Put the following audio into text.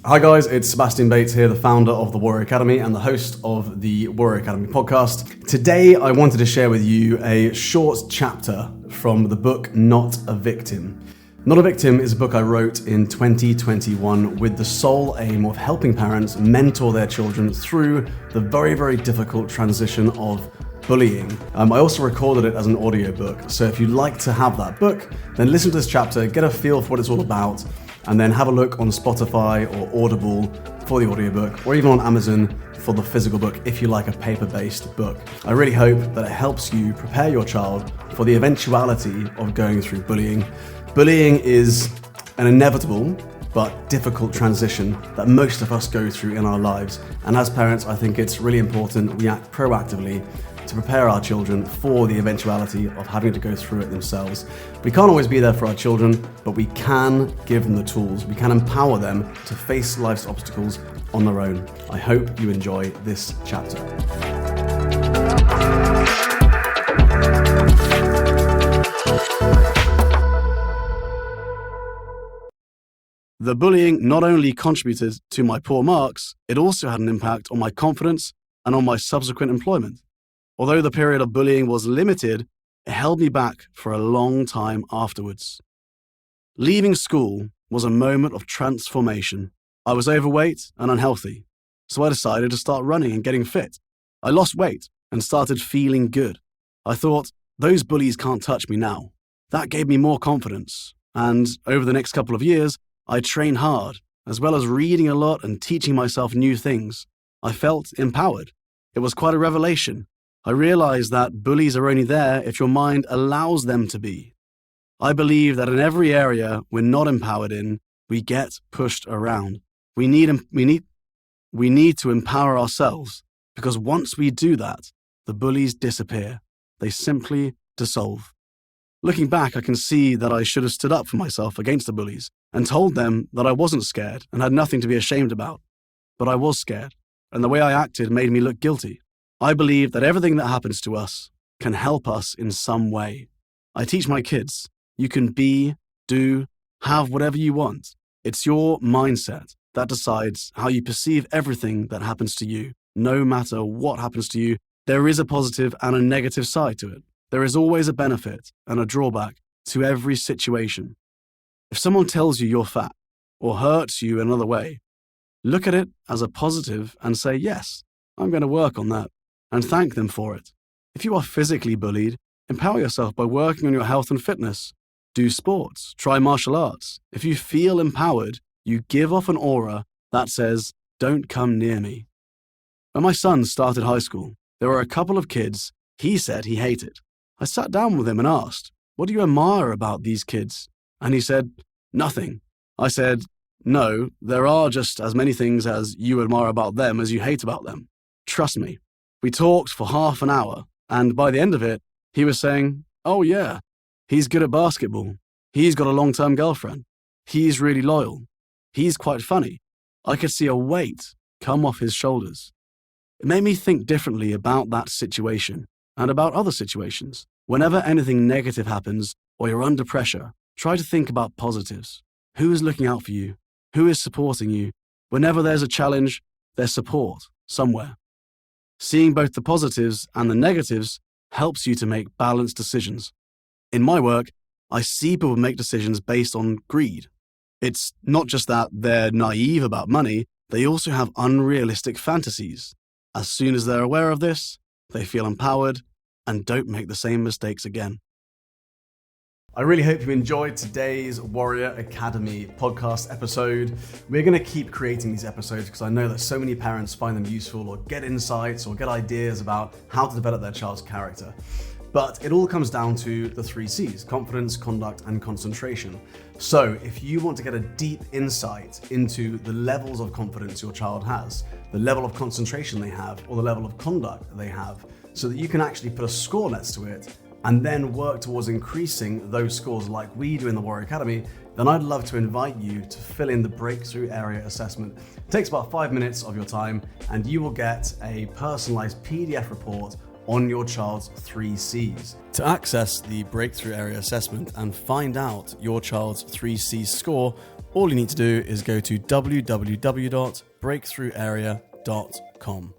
Hi guys, it's Sebastian Bates here, the founder of the Warrior Academy and the host of the Warrior Academy podcast. Today I wanted to share with you a short chapter from the book Not a Victim. Not a Victim is a book I wrote in 2021 with the sole aim of helping parents mentor their children through the very, very difficult transition of bullying. I also recorded it as an audiobook, so if you'd like to have that book, then listen to this chapter, get a feel for what it's all about, and then have a look on Spotify or Audible for the audiobook, or even on Amazon for the physical book if you like a paper-based book. I really hope that it helps you prepare your child for the eventuality of going through bullying. Bullying is an inevitable but difficult transition that most of us go through in our lives. And as parents, I think it's really important we act proactively to prepare our children for the eventuality of having to go through it themselves. We can't always be there for our children, but we can give them the tools. We can empower them to face life's obstacles on their own. I hope you enjoy this chapter. The bullying not only contributed to my poor marks, it also had an impact on my confidence and on my subsequent employment. Although the period of bullying was limited, it held me back for a long time afterwards. Leaving school was a moment of transformation. I was overweight and unhealthy, so I decided to start running and getting fit. I lost weight and started feeling good. I thought, those bullies can't touch me now. That gave me more confidence, and over the next couple of years, I trained hard, as well as reading a lot and teaching myself new things. I felt empowered. It was quite a revelation. I realized that bullies are only there if your mind allows them to be. I believe that in every area we're not empowered in, we get pushed around. We need to empower ourselves, because once we do that, the bullies disappear. They simply dissolve. Looking back, I can see that I should have stood up for myself against the bullies and told them that I wasn't scared and had nothing to be ashamed about. But I was scared, and the way I acted made me look guilty. I believe that everything that happens to us can help us in some way. I teach my kids, you can be, do, have whatever you want. It's your mindset that decides how you perceive everything that happens to you. No matter what happens to you, there is a positive and a negative side to it. There is always a benefit and a drawback to every situation. If someone tells you you're fat or hurts you in another way, look at it as a positive and say, yes, I'm going to work on that, and thank them for it. If you are physically bullied, empower yourself by working on your health and fitness. Do sports, try martial arts. If you feel empowered, you give off an aura that says, don't come near me. When my son started high school, there were a couple of kids he said he hated. I sat down with him and asked, what do you admire about these kids? And he said, nothing. I said, no, there are just as many things as you admire about them as you hate about them. Trust me. We talked for half an hour, and by the end of it, he was saying, oh yeah, he's good at basketball. He's got a long-term girlfriend. He's really loyal. He's quite funny. I could see a weight come off his shoulders. It made me think differently about that situation and about other situations. Whenever anything negative happens or you're under pressure, try to think about positives. Who is looking out for you? Who is supporting you? Whenever there's a challenge, there's support somewhere. Seeing both the positives and the negatives helps you to make balanced decisions. In my work, I see people make decisions based on greed. It's not just that they're naive about money, they also have unrealistic fantasies. As soon as they're aware of this, they feel empowered and don't make the same mistakes again. I really hope you enjoyed today's Warrior Academy podcast episode. We're going to keep creating these episodes because I know that so many parents find them useful or get insights or get ideas about how to develop their child's character. But it all comes down to the 3 C's: confidence, conduct, and concentration. So if you want to get a deep insight into the levels of confidence your child has, the level of concentration they have, or the level of conduct they have, so that you can actually put a score next to it and then work towards increasing those scores like we do in the Warrior Academy, then I'd love to invite you to fill in the breakthrough area assessment. It takes about 5 minutes of your time, and you will get a personalized PDF report on your child's 3 C's. To access the breakthrough area assessment and find out your child's 3 C's score, all you need to do is go to www.breakthrougharea.com.